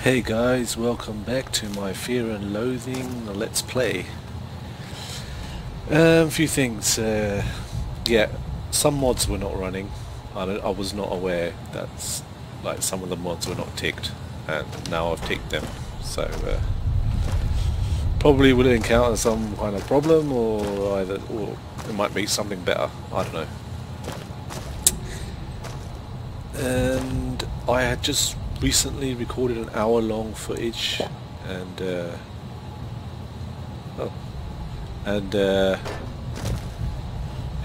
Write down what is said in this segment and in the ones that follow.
Hey guys, welcome back to my Fear and Loathing Let's Play. A few things. Yeah, some mods were not running. I was not aware that some of the mods were not ticked, and now I've ticked them. So probably will encounter some kind of problem, or it might be something better. I don't know. And I had just recently recorded an hour-long footage, and it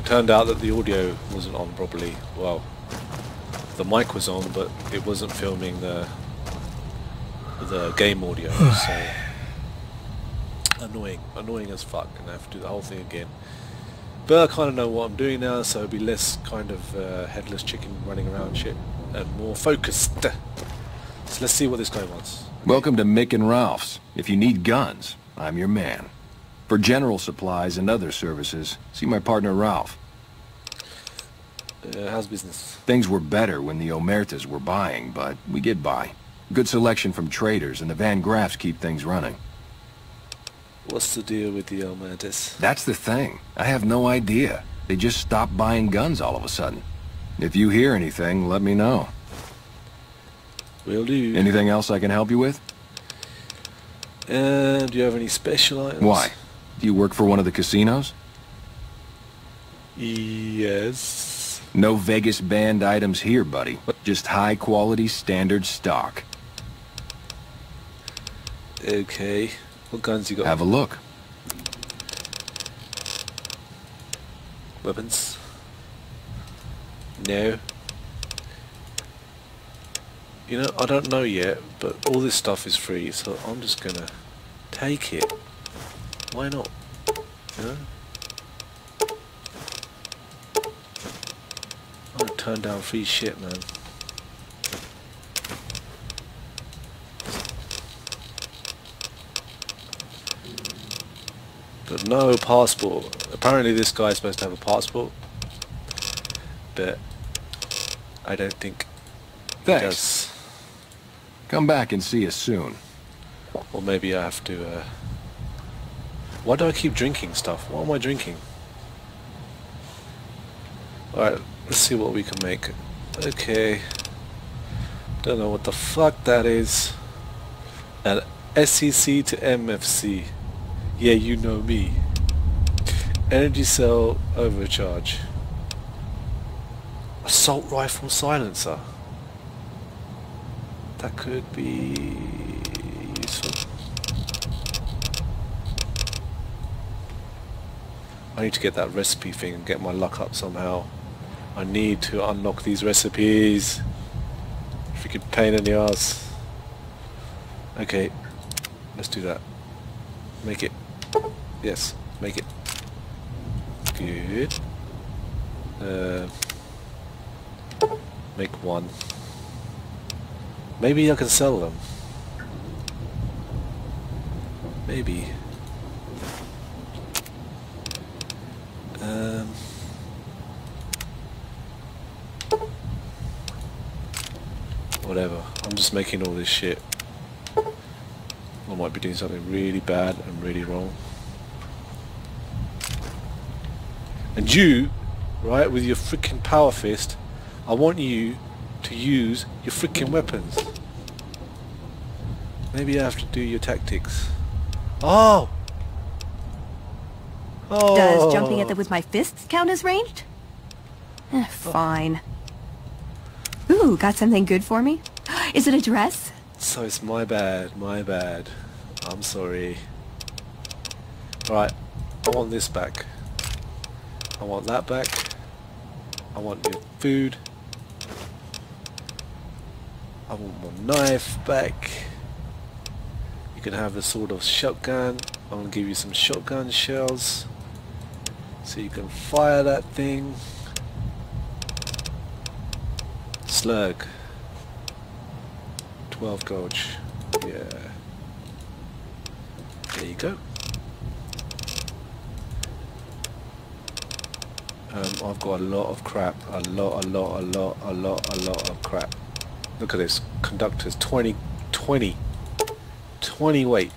turned out that the audio wasn't on properly. Well, the mic was on, but it wasn't filming the game audio. So annoying as fuck, and I have to do the whole thing again. But I kind of know what I'm doing now, so it'll be less kind of headless chicken running around shit, and more focused. So let's see what this guy wants. Welcome to Mick and Ralph's. If you need guns, I'm your man. For general supplies and other services, see my partner Ralph. How's business? Things were better when the Omertas were buying, but we get by. Good selection from traders, and the Van Graffs keep things running. What's the deal with the Omertas? That's the thing. I have no idea. They just stopped buying guns all of a sudden. If you hear anything, let me know. Will do. Anything else I can help you with? Do you have any special items? Why? Do you work for one of the casinos? Yes. No Vegas banned items here, buddy. Just high-quality standard stock. Okay. What guns you got? Have a look. Weapons? No. You know, I don't know yet, but all this stuff is free, so I'm just gonna take it. Why not? You know? I don't turn down free shit, man. But no passport. Apparently this guy's supposed to have a passport, but I don't think he Thanks. does. Come back and see us soon. Or maybe I have to, why do I keep drinking stuff? What am I drinking? Alright, let's see what we can make. Okay. Don't know what the fuck that is. An SEC to MFC. Yeah, you know me. Energy cell overcharge. Assault rifle silencer. That could be useful. I need to get that recipe thing and get my luck up somehow. I need to unlock these recipes. Freaking pain in the ass. Okay, let's do that. Make it. Yes, make it. Good. Make one. Maybe I can sell them. Maybe. Whatever. I'm just making all this shit. I might be doing something really bad and really wrong. And you, right, with your freaking power fist, I want you to use your freaking weapons. Maybe I have to do your tactics. Oh! Oh! Does jumping at them with my fists count as ranged? Fine. Ooh, got something good for me? Is it a dress? So it's my bad, my bad. I'm sorry. Alright, I want this back. I want that back. I want your food. I want my knife back. You can have a sort of shotgun. I'm going to give you some shotgun shells so you can fire that thing. Slug. 12 gauge. Yeah. There you go. I've got a lot of crap. A lot of crap. Look at this. Conductors. 20 20 weight.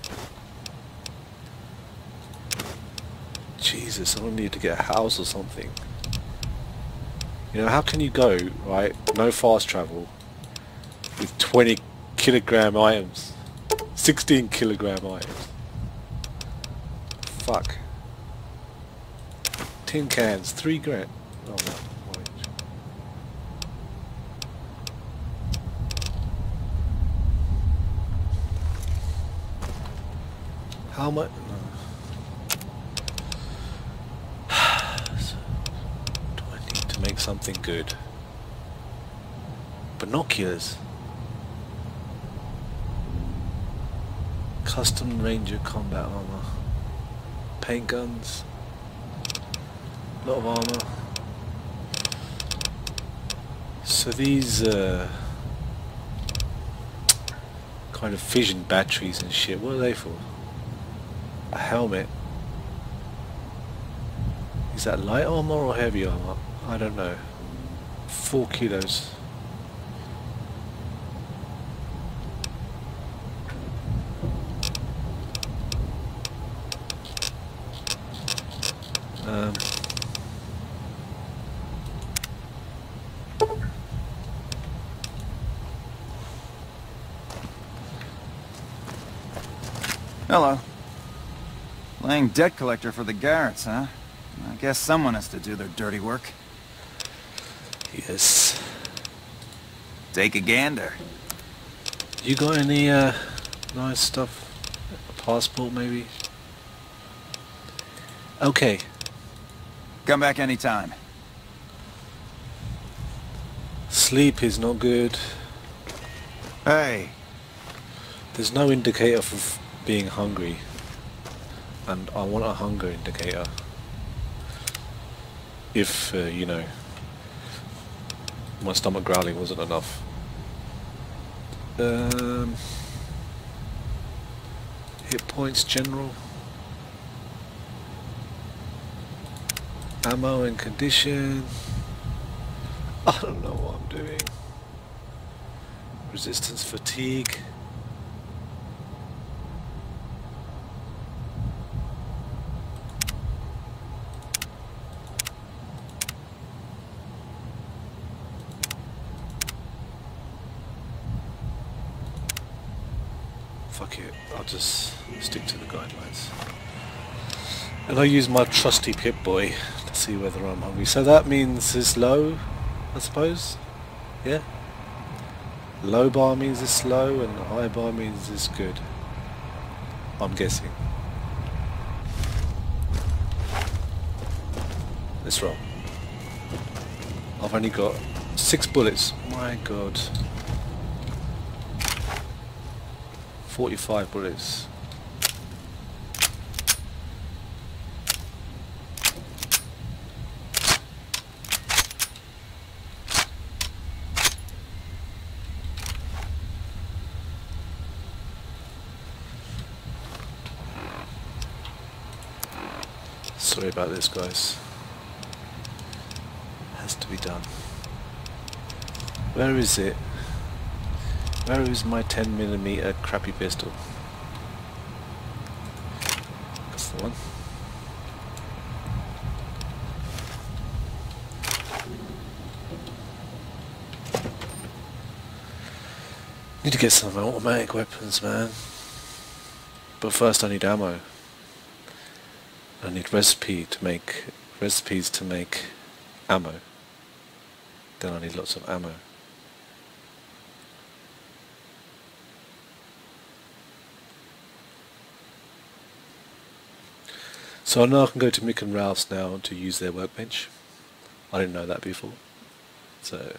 Jesus, I don't need to get a house or something. You know, how can you go, right, no fast travel, with 20 kilogram items? 16 kilogram items. Fuck. Tin cans, 3 grand. Oh no. Wait. How much? No. So, do I need to make something good? Binoculars. Custom Ranger combat armor. Paint guns. A lot of armor. So these kind of fission batteries and shit, what are they for? A helmet. Is that light armor or heavy armor? I don't know. 4 kilos. Hello. Playing debt collector for the Garretts, huh? I guess someone has to do their dirty work. Yes. Take a gander. You got any nice stuff? A passport maybe? Okay. Come back anytime. Sleep is not good. Hey. There's no indicator for being hungry. And I want a hunger indicator. If, you know, my stomach growling wasn't enough. Hit points general. Ammo and condition. I don't know what I'm doing. Resistance fatigue. Fuck it, I'll just stick to the guidelines. And I'll use my trusty Pip-Boy to see whether I'm hungry. So that means it's low, I suppose? Yeah? Low bar means it's low and high bar means it's good. I'm guessing. Let's roll. I've only got 6 bullets. My god. 45 bullets. Sorry about this, guys. Has to be done. Where is it? Where is my 10mm crappy pistol? That's the one. Need to get some automatic weapons, man. But first I need ammo. I need recipes to make ammo. Then I need lots of ammo. So I know I can go to Mick and Ralph's now to use their workbench. I didn't know that before. So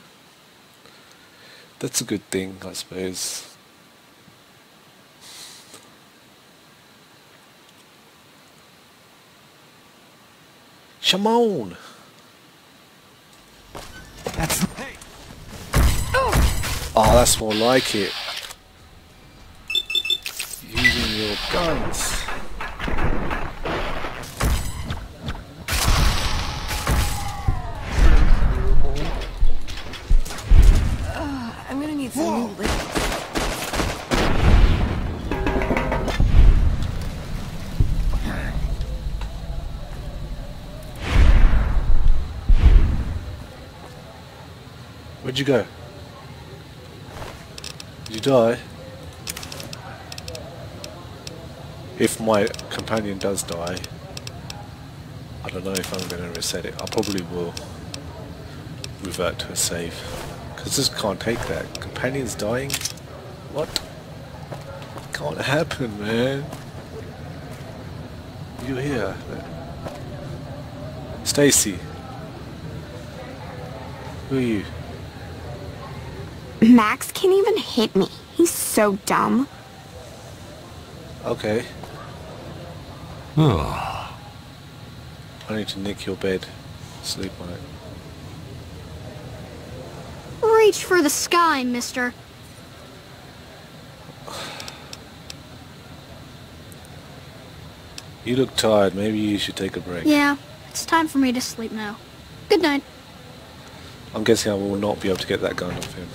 that's a good thing, I suppose. Shimon! Hey. Oh, that's more like it. Using your guns. I'm gonna need some new liquids. Where'd you go? Did you die? If my companion does die, I don't know if I'm going to reset it. I probably will revert to a save. Because this can't take that. Companion's dying? What? Can't happen, man. You're here. Stacy. Who are you? Max can't even hit me. He's so dumb. Okay. I need to nick your bed. Sleep on it. Reach for the sky, mister. You look tired. Maybe you should take a break. Yeah, it's time for me to sleep now. Good night. I'm guessing I will not be able to get that gun off him.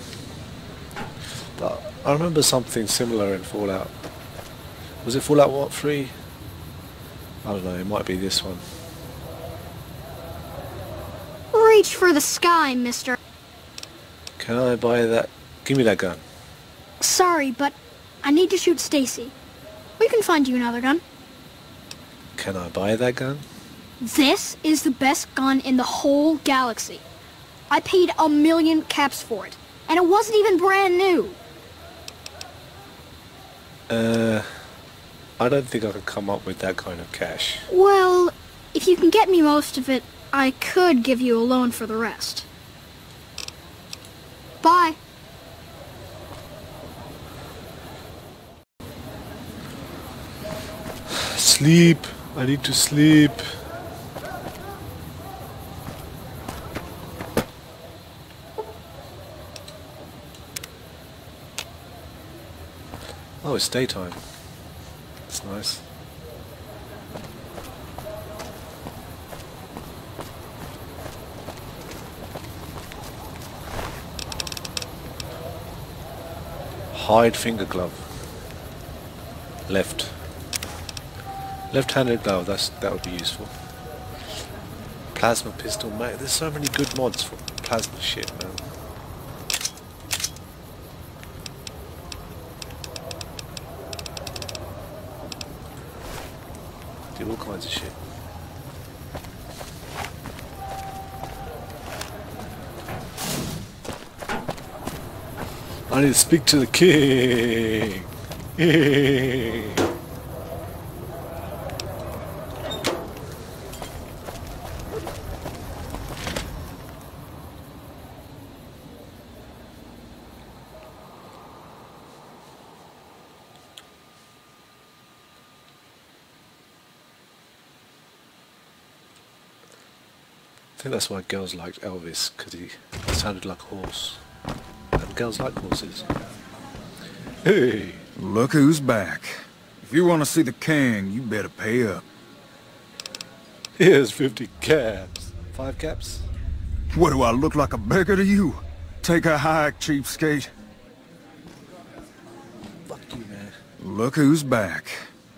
But I remember something similar in Fallout. Was it Fallout what, 3? I don't know, it might be this one. Reach for the sky, mister. Can I buy that? Give me that gun. Sorry, but I need to shoot Stacy. We can find you another gun. Can I buy that gun? This is the best gun in the whole galaxy. I paid 1,000,000 caps for it, and it wasn't even brand new. I don't think I can come up with that kind of cash. Well, if you can get me most of it, I could give you a loan for the rest. Bye. Sleep. I need to sleep. Oh, it's daytime. That's nice. Hide finger glove. Left-handed glove. That would be useful. Plasma pistol, mate. There's so many good mods for plasma shit, man. Do all kinds of shit. I need to speak to the king. I think that's why girls liked Elvis, because he sounded like a horse. And girls like horses. Hey! Look who's back. If you want to see the king, you better pay up. Here's 50 caps. 5 caps? What, do I look like a beggar to you? Take a hike, cheapskate. Fuck you, man. Look who's back.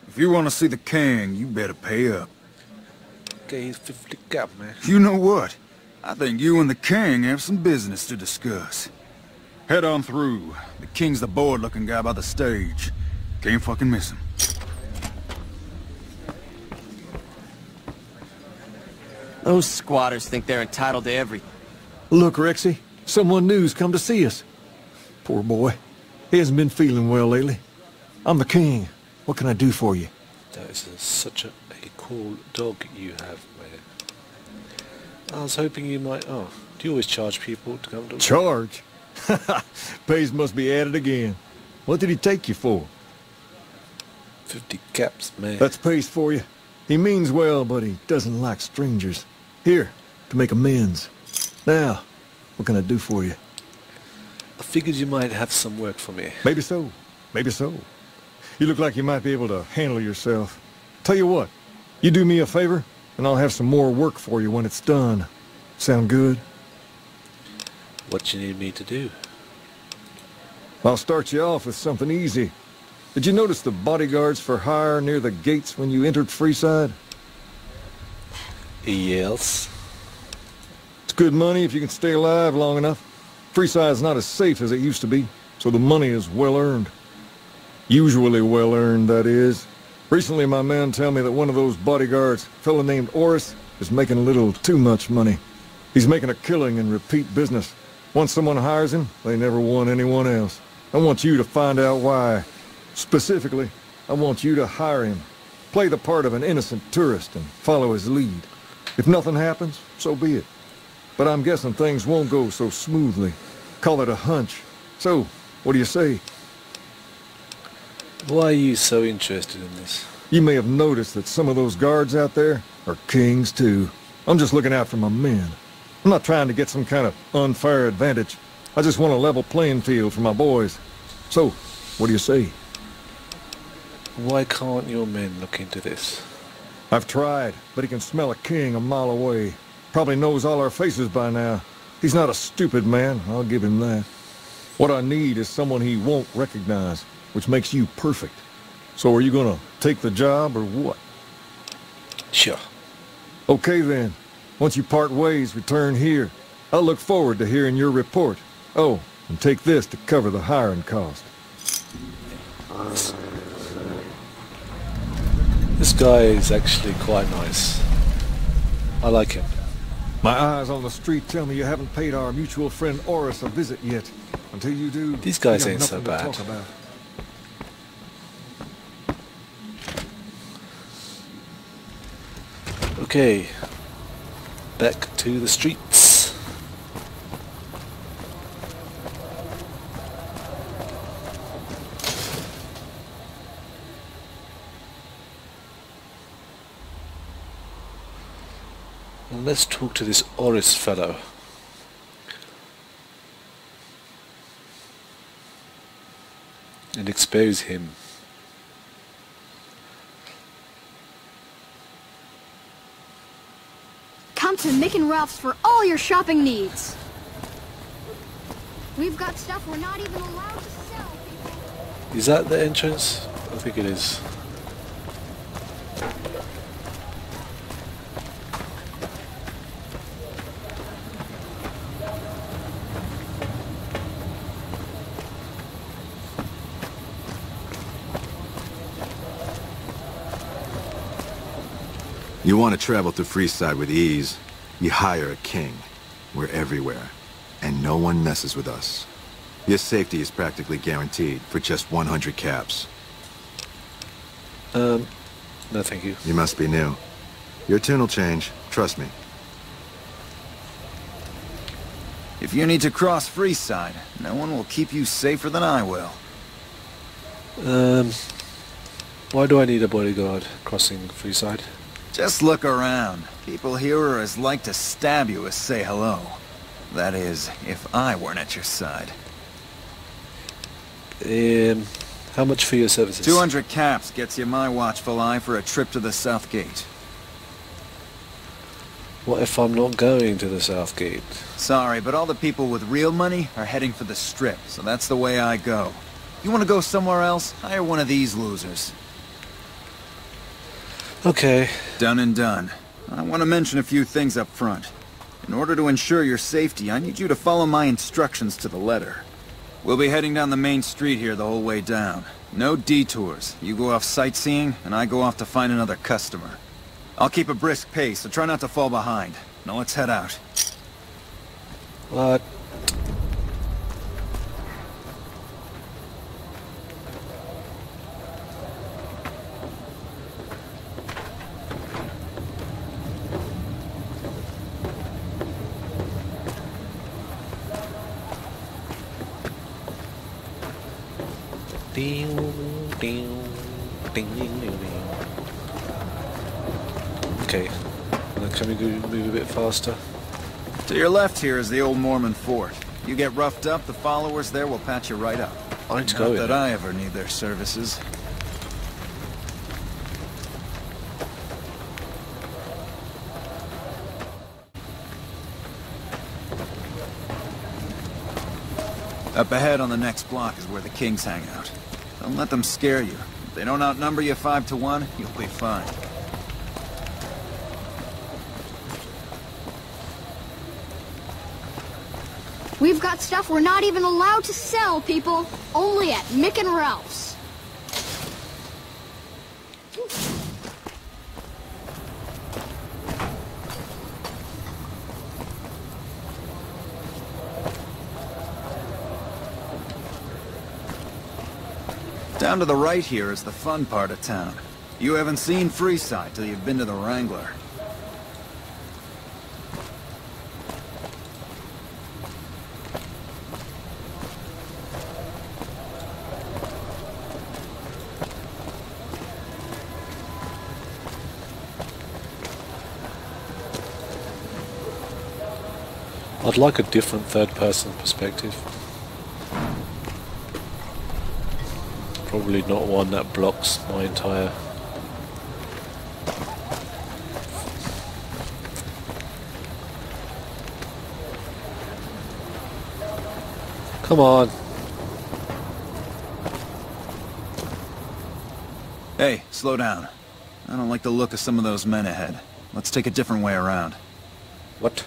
If you want to see the king, you better pay up. Okay, here's 50 cap, man. You know what? I think you and the king have some business to discuss. Head on through. The king's the bored-looking guy by the stage. Can't fucking miss him. Those squatters think they're entitled to everything. Look, Rexy, someone new's come to see us. Poor boy. He hasn't been feeling well lately. I'm the king. What can I do for you? That is such a cool dog you have, man. I was hoping you might... Oh, do you always charge people to come to... Charge? Pays must be at it again. What did he take you for? 50 caps, man. That's pays for you. He means well, but he doesn't like strangers. Here, to make amends. Now, what can I do for you? I figured you might have some work for me. Maybe so. Maybe so. You look like you might be able to handle yourself. Tell you what, you do me a favor, and I'll have some more work for you when it's done. Sound good? What you need me to do? I'll start you off with something easy. Did you notice the bodyguards for hire near the gates when you entered Freeside? Yes. It's good money if you can stay alive long enough. Freeside's not as safe as it used to be, so the money is well earned. Usually well earned, that is. Recently my men tell me that one of those bodyguards, a fella named Oris, is making a little too much money. He's making a killing in repeat business. Once someone hires him, they never want anyone else. I want you to find out why. Specifically, I want you to hire him. Play the part of an innocent tourist and follow his lead. If nothing happens, so be it. But I'm guessing things won't go so smoothly. Call it a hunch. So, what do you say? Why are you so interested in this? You may have noticed that some of those guards out there are kings too. I'm just looking out for my men. I'm not trying to get some kind of unfair advantage. I just want a level playing field for my boys. So, what do you say? Why can't your men look into this? I've tried, but he can smell a king a mile away. Probably knows all our faces by now. He's not a stupid man, I'll give him that. What I need is someone he won't recognize, which makes you perfect. So are you gonna take the job or what? Sure. Okay then. Once you part ways, return here. I'll look forward to hearing your report. Oh, and take this to cover the hiring cost. This guy is actually quite nice. I like him. My eyes on the street tell me you haven't paid our mutual friend Oris a visit yet. Until you do, These guys we got ain't so nothing to bad. talk about. Okay. Back to the streets. And let's talk to this Oris fellow. And expose him. Come to Mick and Ralph's for all your shopping needs. We've got stuff we're not even allowed to sell. Is that the entrance? I think it is. You want to travel through Freeside with ease, you hire a king. We're everywhere, and no one messes with us. Your safety is practically guaranteed for just 100 caps. No thank you. You must be new. Your tune will change, trust me. If you need to cross Freeside, no one will keep you safer than I will. Why do I need a bodyguard crossing Freeside? Just look around. People here are as like to stab you as say hello. That is, if I weren't at your side. How much for your services? 200 caps gets you my watchful eye for a trip to the South Gate. What if I'm not going to the South Gate? Sorry, but all the people with real money are heading for the Strip, so that's the way I go. You want to go somewhere else? Hire one of these losers. Okay. Done and done. I want to mention a few things up front. In order to ensure your safety, I need you to follow my instructions to the letter. We'll be heading down the main street here the whole way down. No detours. You go off sightseeing, and I go off to find another customer. I'll keep a brisk pace, so try not to fall behind. Now let's head out. What? Okay, now can we move a bit faster? To your left here is the old Mormon fort. You get roughed up, the followers there will patch you right up. I need to go in Not that there. I ever need their services. Up ahead on the next block is where the kings hang out. Don't let them scare you. If they don't outnumber you 5 to 1, you'll be fine. We've got stuff we're not even allowed to sell, people. Only at Mick and Ralph's. Down to the right here is the fun part of town. You haven't seen Freeside till you've been to the Wrangler. I'd like a different third-person perspective. Probably not one that blocks my entire... Come on. Hey, slow down. I don't like the look of some of those men ahead. Let's take a different way around. What?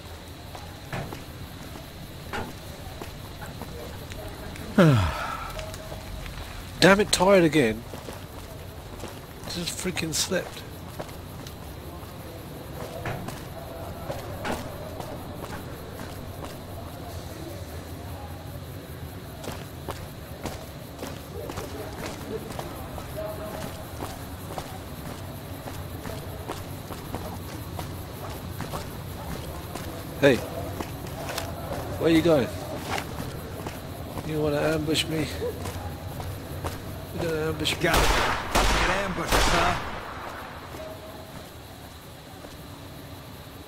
Damn it, tired again. Just freaking slept. Hey, where you going? You want to ambush me? You're gonna ambush me. Got it. Get ambushed, huh?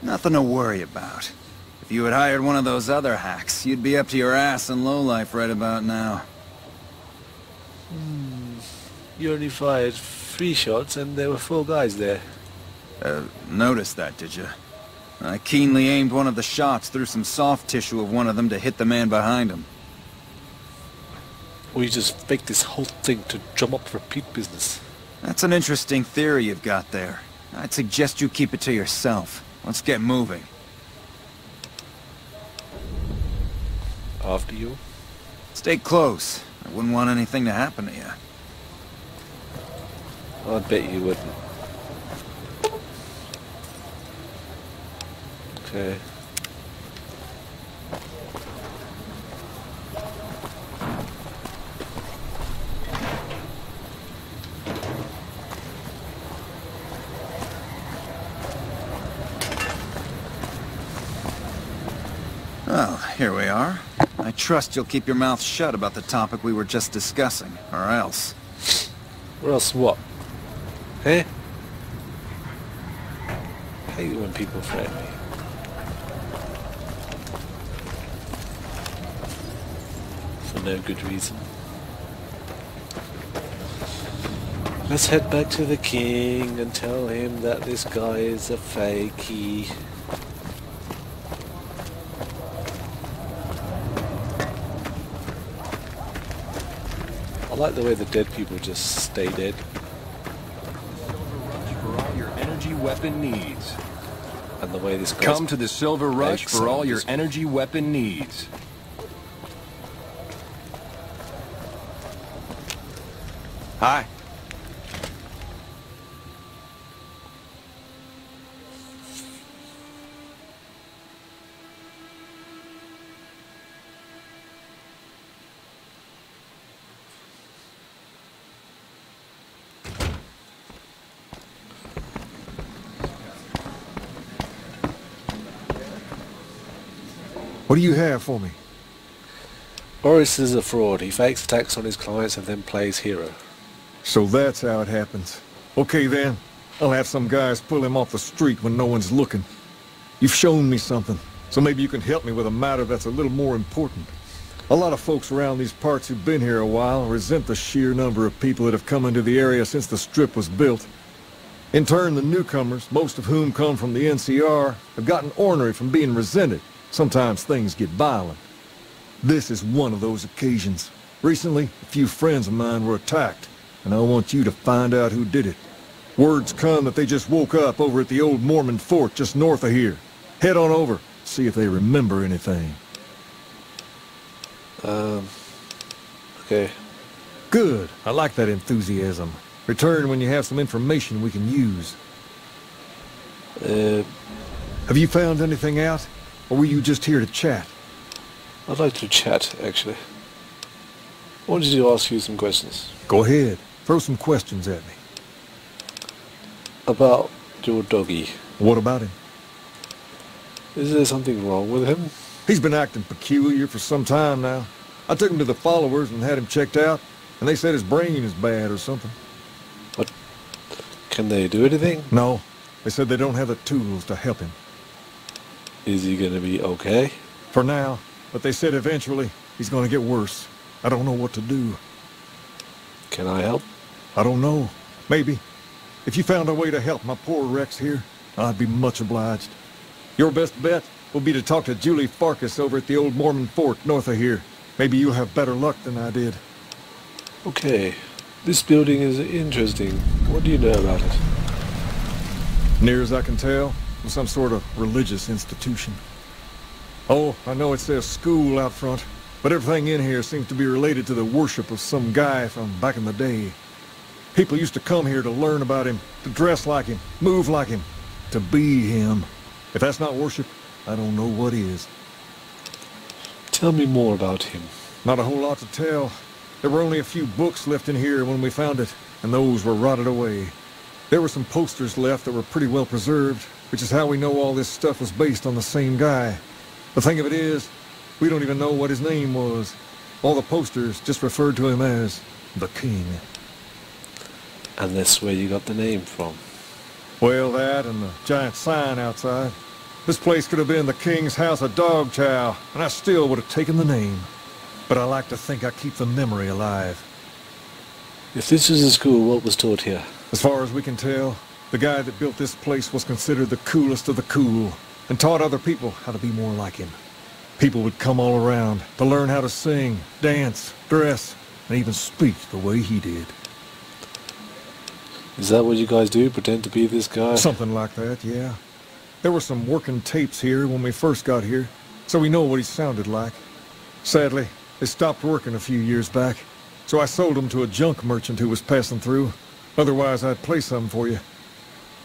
Nothing to worry about. If you had hired one of those other hacks, you'd be up to your ass in lowlife right about now. You only fired 3 shots and there were 4 guys there. Noticed that, did you? I keenly aimed one of the shots through some soft tissue of one of them to hit the man behind him. Or you just faked this whole thing to drum up repeat business. That's an interesting theory you've got there. I'd suggest you keep it to yourself. Let's get moving. After you? Stay close. I wouldn't want anything to happen to you. I bet you wouldn't. Okay. Well, here we are. I trust you'll keep your mouth shut about the topic we were just discussing, or else. Or else what? Eh? I hate when people threaten me. For no good reason. Let's head back to the king and tell him that this guy is a fakey. I like the way the dead people just stay dead. For all your energy weapon needs. And the way this guy's Come to the Silver Rush for all your excellent. energy weapon needs. Hi. What do you have for me? Boris is a fraud. He fakes attacks on his clients and then plays hero. So that's how it happens. Okay then, I'll have some guys pull him off the street when no one's looking. You've shown me something, so maybe you can help me with a matter that's a little more important. A lot of folks around these parts who've been here a while resent the sheer number of people that have come into the area since the Strip was built. In turn, the newcomers, most of whom come from the NCR, have gotten ornery from being resented. Sometimes things get violent. This is one of those occasions. Recently, a few friends of mine were attacked, and I want you to find out who did it. Word's come that they just woke up over at the old Mormon fort just north of here. Head on over, see if they remember anything. Okay. Good. I like that enthusiasm. Return when you have some information we can use. Have you found anything out? Or were you just here to chat? I'd like to chat, actually. I wanted to ask you some questions. Go ahead. Throw some questions at me. About your doggy. What about him? Is there something wrong with him? He's been acting peculiar for some time now. I took him to the followers and had him checked out, and they said his brain is bad or something. What? Can they do anything? No. They said they don't have the tools to help him. Is he gonna be okay? For now. But they said eventually he's gonna get worse. I don't know what to do. Can I help? I don't know. Maybe. If you found a way to help my poor Rex here, I'd be much obliged. Your best bet will be to talk to Julie Farkas over at the old Mormon fort north of here. Maybe you'll have better luck than I did. Okay. This building is interesting. What do you know about it? Near as I can tell, it's some sort of religious institution. Oh, I know it says school out front, but everything in here seems to be related to the worship of some guy from back in the day. People used to come here to learn about him, to dress like him, move like him, to be him. If that's not worship, I don't know what is. Tell me more about him. Not a whole lot to tell. There were only a few books left in here when we found it, and those were rotted away. There were some posters left that were pretty well preserved, which is how we know all this stuff was based on the same guy. The thing of it is, we don't even know what his name was. All the posters just referred to him as the King. And that's where you got the name from. Well, that and the giant sign outside. This place could have been the King's House of Dog Chow, and I still would have taken the name. But I like to think I keep the memory alive. If this is a school, what was taught here? As far as we can tell, the guy that built this place was considered the coolest of the cool, and taught other people how to be more like him. People would come all around to learn how to sing, dance, dress, and even speak the way he did. Is that what you guys do? Pretend to be this guy? Something like that, yeah. There were some working tapes here when we first got here, so we know what he sounded like. Sadly, they stopped working a few years back, so I sold them to a junk merchant who was passing through. Otherwise, I'd play some for you.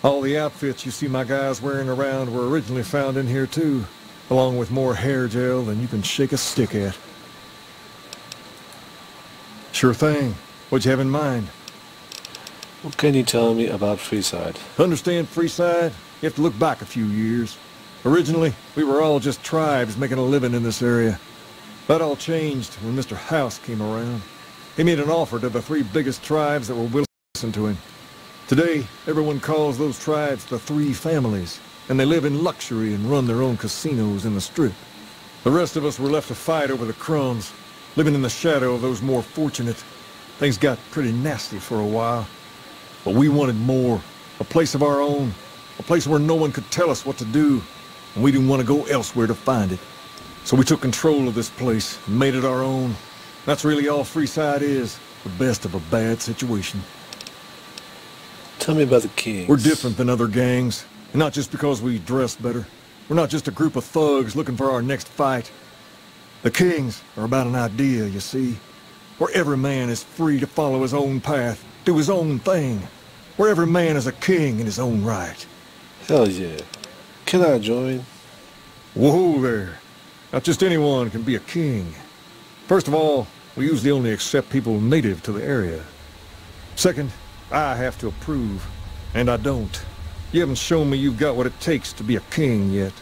All the outfits you see my guys wearing around were originally found in here too, along with more hair gel than you can shake a stick at. Sure thing. What'd you have in mind? What can you tell me about Freeside? To understand Freeside, you have to look back a few years. Originally, we were all just tribes making a living in this area. That all changed when Mr. House came around. He made an offer to the 3 biggest tribes that were willing to listen to him. Today, everyone calls those tribes the 3 families, and they live in luxury and run their own casinos in the Strip. The rest of us were left to fight over the crumbs, living in the shadow of those more fortunate. Things got pretty nasty for a while. But we wanted more, a place of our own, a place where no one could tell us what to do, and we didn't want to go elsewhere to find it. So we took control of this place and made it our own. That's really all Freeside is, the best of a bad situation. Tell me about the Kings. We're different than other gangs, and not just because we dress better. We're not just a group of thugs looking for our next fight. The Kings are about an idea, you see, where every man is free to follow his own path, do his own thing, where every man is a king in his own right. Hell yeah. Can I join? Whoa there. Not just anyone can be a king. First of all, we usually only accept people native to the area. Second, I have to approve, and I don't. You haven't shown me you've got what it takes to be a king yet.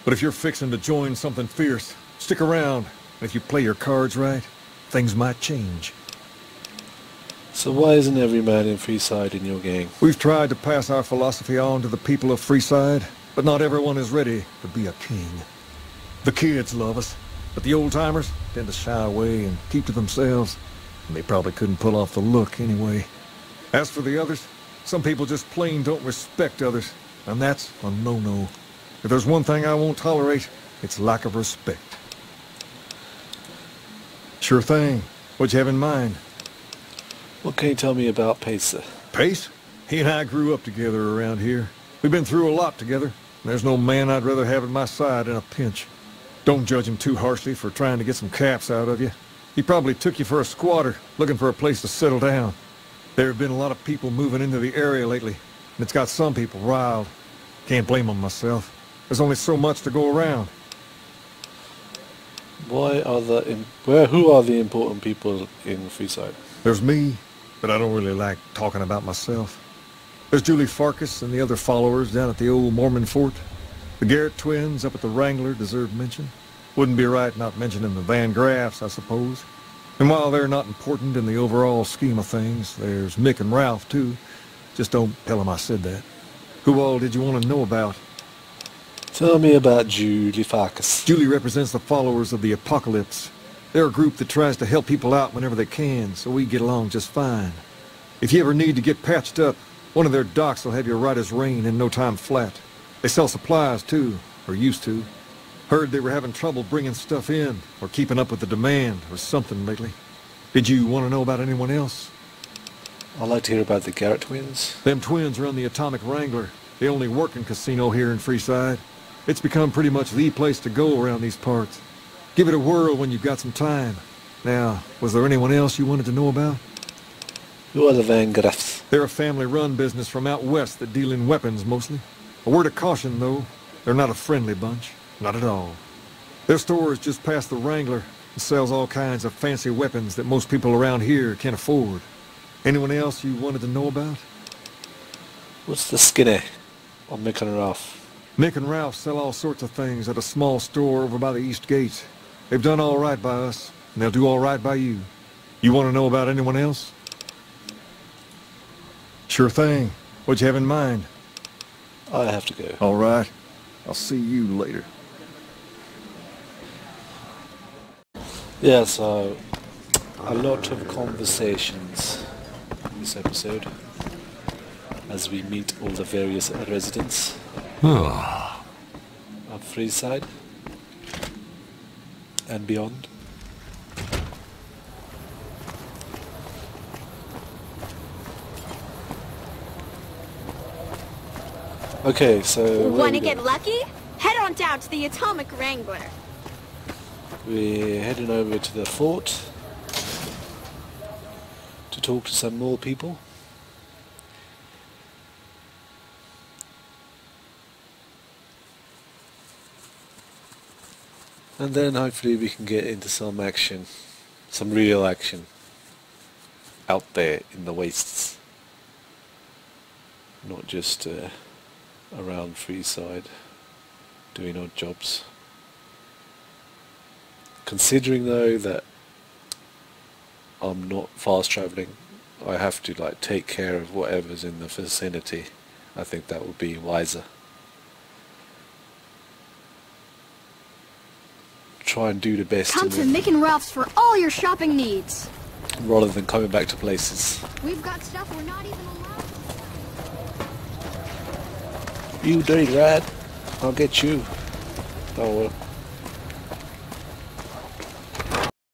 But if you're fixing to join something fierce, stick around, and if you play your cards right, things might change. So why isn't every man in Freeside in your gang? We've tried to pass our philosophy on to the people of Freeside, but not everyone is ready to be a king. The kids love us, but the old-timers tend to shy away and keep to themselves, and they probably couldn't pull off the look anyway. As for the others, some people just plain don't respect others, and that's a no-no. If there's one thing I won't tolerate, it's lack of respect. Sure thing. What'd you have in mind? What can you tell me about Pacer? Pace? He and I grew up together around here. We've been through a lot together. There's no man I'd rather have at my side in a pinch. Don't judge him too harshly for trying to get some caps out of you. He probably took you for a squatter, looking for a place to settle down. There have been a lot of people moving into the area lately, and it's got some people riled. Can't blame them myself. There's only so much to go around. Who are the important people in Freeside? There's me, but I don't really like talking about myself. There's Julie Farkas and the other followers down at the old Mormon fort. The Garrett twins up at the Wrangler deserve mention. Wouldn't be right not mentioning the Van Graffs, I suppose. And while they're not important in the overall scheme of things, there's Mick and Ralph, too. Just don't tell them I said that. Who all did you want to know about? Tell me about Julie Farkas. Julie represents the followers of the Apocalypse. They're a group that tries to help people out whenever they can, so we get along just fine. If you ever need to get patched up, one of their docs will have you right as rain in no time flat. They sell supplies, too, or used to. Heard they were having trouble bringing stuff in, or keeping up with the demand, or something lately. Did you want to know about anyone else? I'd like to hear about the Garrett twins. Them twins run the Atomic Wrangler, the only working casino here in Freeside. It's become pretty much the place to go around these parts. Give it a whirl when you've got some time. Now, was there anyone else you wanted to know about? Who are the Van Graffs? They're a family-run business from out west that deal in weapons, mostly. A word of caution, though. They're not a friendly bunch. Not at all. Their store is just past the Wrangler and sells all kinds of fancy weapons that most people around here can't afford. Anyone else you wanted to know about? What's the skinny on Mick and Ralph? Mick and Ralph sell all sorts of things at a small store over by the East Gate. They've done all right by us, and they'll do all right by you. You want to know about anyone else? Sure thing. What'd you have in mind? I have to go. All right. I'll see you later. Yeah, so a lot of conversations this episode as we meet all the various residents of Freeside and beyond. Okay, so Want to get lucky? Head on down to the Atomic Wrangler. We're heading over to the fort to talk to some more people. And then hopefully we can get into some action, some real action out there in the wastes. Not just around Freeside doing odd jobs. Considering though that I'm not fast travelling, I have to like take care of whatever's in the vicinity. I think that would be wiser. Try and do the best. Come to Mick and Ralph's for all your shopping needs. Rather than coming back to places. We've got stuff we're not even allowed. You dirty rat! I'll get you. Oh well.